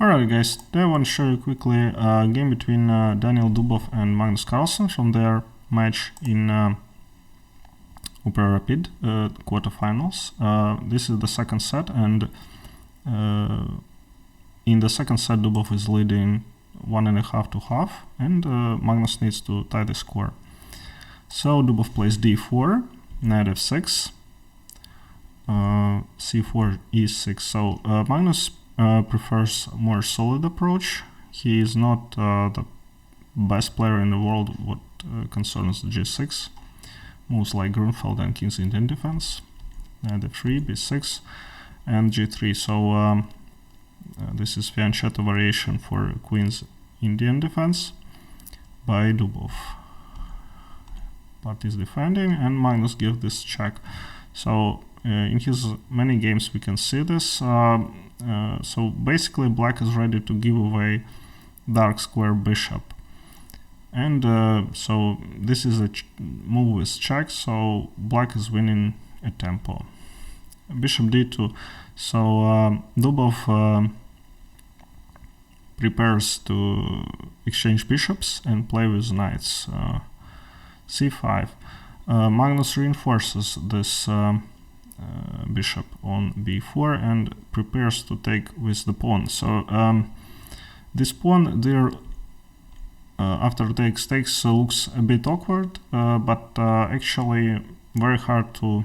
Alright guys, today I want to show you quickly a game between Daniil Dubov and Magnus Carlsen from their match in Opera Rapid quarterfinals. This is the second set, and in the second set Dubov is leading 1.5 to half, and Magnus needs to tie the score. So Dubov plays d4, knight f6, c4, e6. So Magnus prefers a more solid approach. He is not the best player in the world what concerns the g6 moves like Grunfeld and King's Indian defense. Knight f3, b6, and g3. So this is fianchetto variation for Queen's Indian defense by Dubov. Part is defending, and Magnus gives this check. So in his many games we can see this. So basically black is ready to give away dark square bishop, and so this is a move with check, so black is winning a tempo. Bishop d2. So Dubov prepares to exchange bishops and play with knights. c5. Magnus reinforces this bishop on b4 and prepares to take with the pawn. So this pawn there after takes looks a bit awkward, but actually very hard to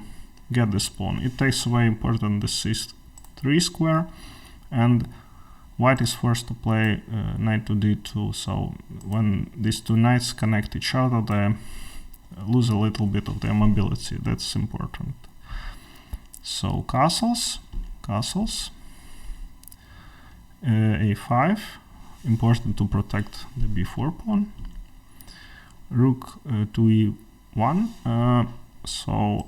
get this pawn. It takes away important the c3 square, and white is forced to play knight to d2. So when these two knights connect each other, they lose a little bit of their mobility. That's important. So castles, a5, important to protect the b4 pawn. Rook to e1. So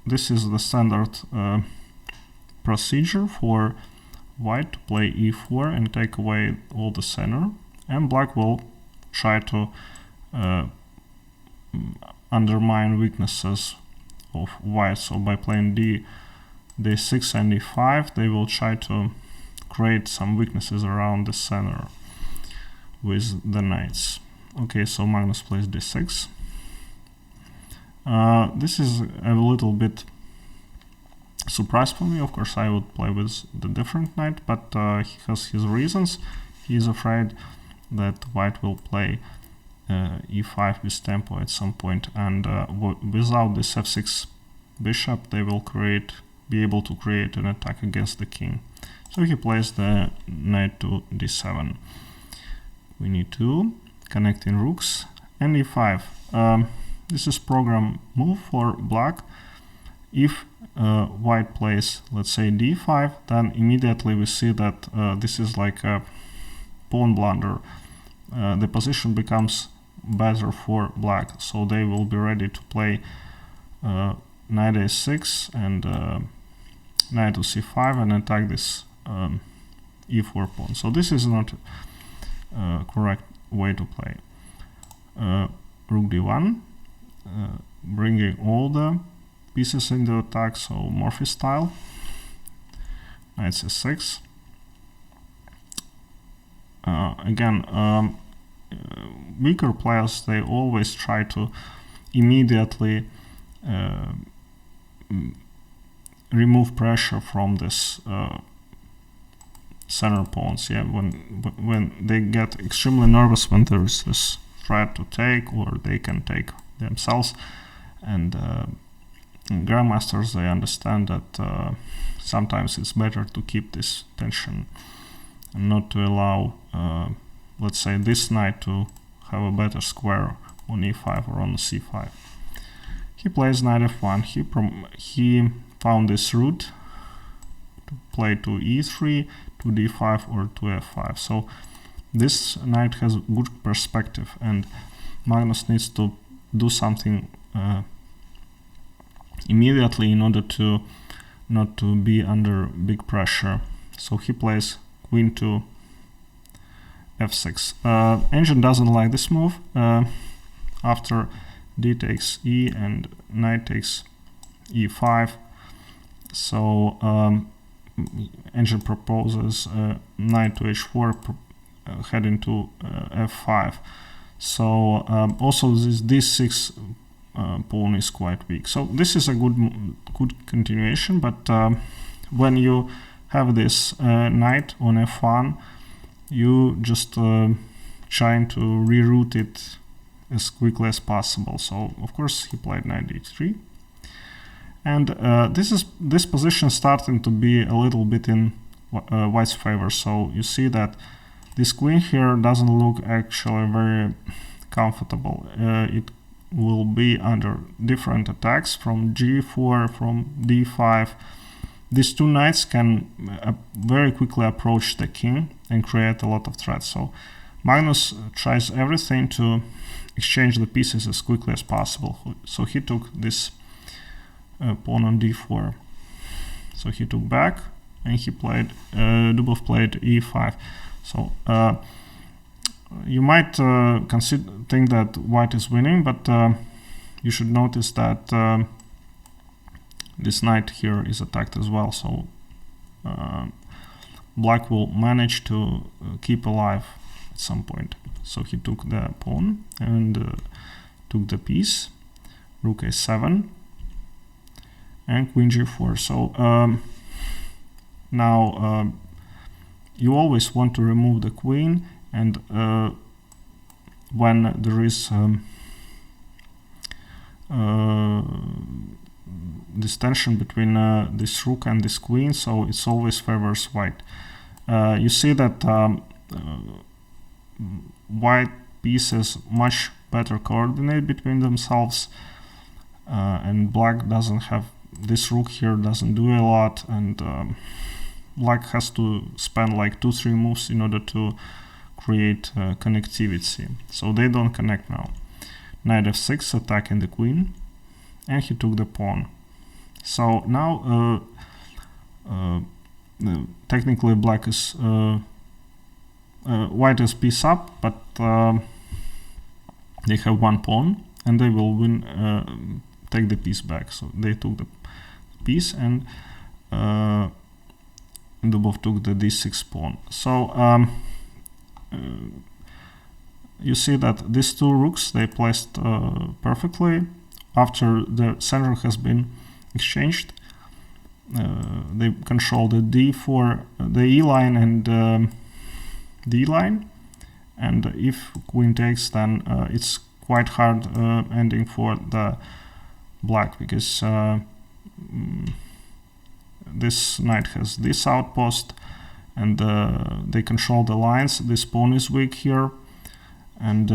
this is the standard procedure for white to play e4 and take away all the center, and black will try to undermine weaknesses of white. So by playing d6 and d5, they will try to create some weaknesses around the center with the knights. Okay, so Magnus plays d6. This is a little bit surprise for me. Of course I would play with the different knight, but he has his reasons. He is afraid that white will play e5 with tempo at some point, and without this f6 bishop they will be able to create an attack against the king. So he plays the knight to d7. We need to connecting rooks, and e5. This is program move for black. If white plays, let's say, d5, then immediately we see that this is like a pawn blunder. The position becomes better for black, so they will be ready to play knight a6 and knight to c5 and attack this e4 pawn. So this is not correct way to play. Rook d1, bringing all the pieces into attack, so Morphy style. Knight c6. Again, weaker players, they always try to immediately remove pressure from this center pawns. Yeah, when they get extremely nervous when there is this threat to take, or they can take themselves, and grandmasters, they understand that sometimes it's better to keep this tension and not to allow let's say this knight to have a better square on e5 or on c5. He plays knight f1. He found this route to play to e3, to d5, or to f5. So this knight has good perspective, and Magnus needs to do something immediately in order to not to be under big pressure. So he plays queen to f6. Engine doesn't like this move. After d takes e and knight takes e5, so engine proposes knight to h4, heading to f5. So also this d6 pawn is quite weak. So this is a good continuation, but when you have this knight on f1, you just trying to reroute it as quickly as possible. So of course he played knight d3, and this position starting to be a little bit in white's favor. So you see that this queen here doesn't look actually very comfortable. It will be under different attacks from g4, from d5. These two knights can very quickly approach the king and create a lot of threats. So Magnus tries everything to exchange the pieces as quickly as possible. So he took this pawn on d4. So he took back, and he played Dubov played e5. So you might think that white is winning, but you should notice that this knight here is attacked as well. So black will manage to keep alive at some point. So he took the pawn and took the piece, rook a7, and queen g4. So now you always want to remove the queen, and when there is this tension between this rook and this queen, so it always favors white. You see that white pieces much better coordinate between themselves, and black doesn't have this rook here, doesn't do a lot, and black has to spend like 2-3 moves in order to create connectivity. So they don't connect now. Knight f6 attacking the queen, and he took the pawn. So now technically black is white is piece up, but they have one pawn, and they will win, take the piece back. So they took the piece, and Dubov took the d6 pawn. So you see that these two rooks, they placed perfectly. After the center has been exchanged, they control the d4, the e line, and d line. And if queen takes, then it's quite hard ending for the black, because this knight has this outpost, and they control the lines. This pawn is weak here, and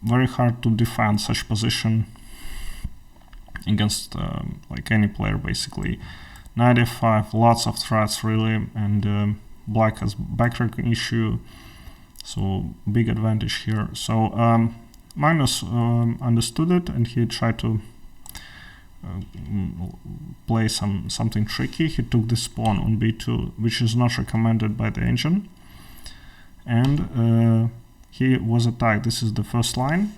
very hard to defend such position against like any player basically. Knight f5, lots of threats really, and black has backracking issue, so big advantage here. So Magnus understood it, and he tried to play something tricky. He took this pawn on b2, which is not recommended by the engine, and he was attacked. This is the first line.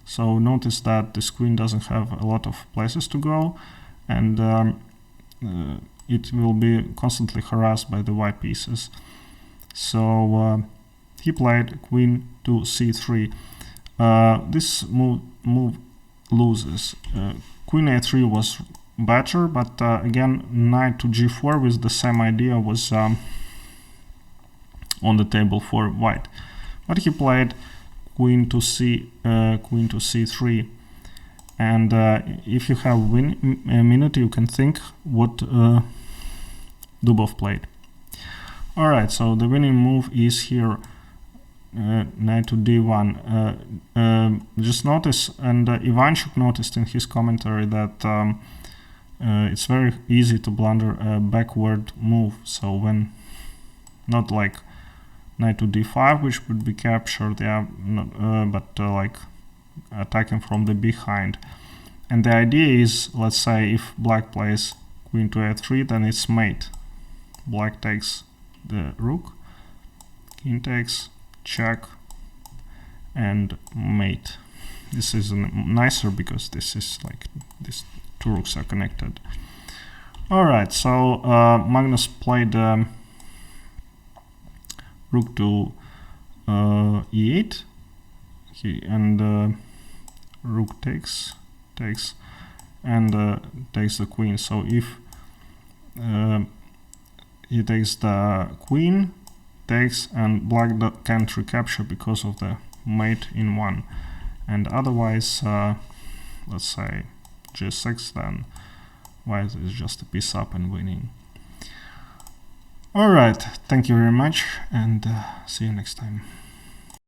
So notice that this queen doesn't have a lot of places to go, and it will be constantly harassed by the white pieces. So he played queen to c3. This move loses. Queen a3 was better, but again, knight to g4 with the same idea was on the table for white. But he played queen to c3, and if you have a minute, you can think what Dubov played. All right, so the winning move is here. Knight to d1. Just notice, and Ivanchuk noticed in his commentary, that it's very easy to blunder a backward move. So when not like knight to d5, which would be captured, yeah, but like attacking from the behind. And the idea is, let's say if black plays queen to a3, then it's mate. Black takes the rook, king takes, check, and mate. This is nicer because this is like these two rooks are connected. Alright, so Magnus played rook to e8, and rook takes, and takes the queen. So if he takes the queen, takes, and black can't recapture because of the mate in 1. And otherwise, let's say g6, then white is just a piece up and winning. Alright, thank you very much, and see you next time.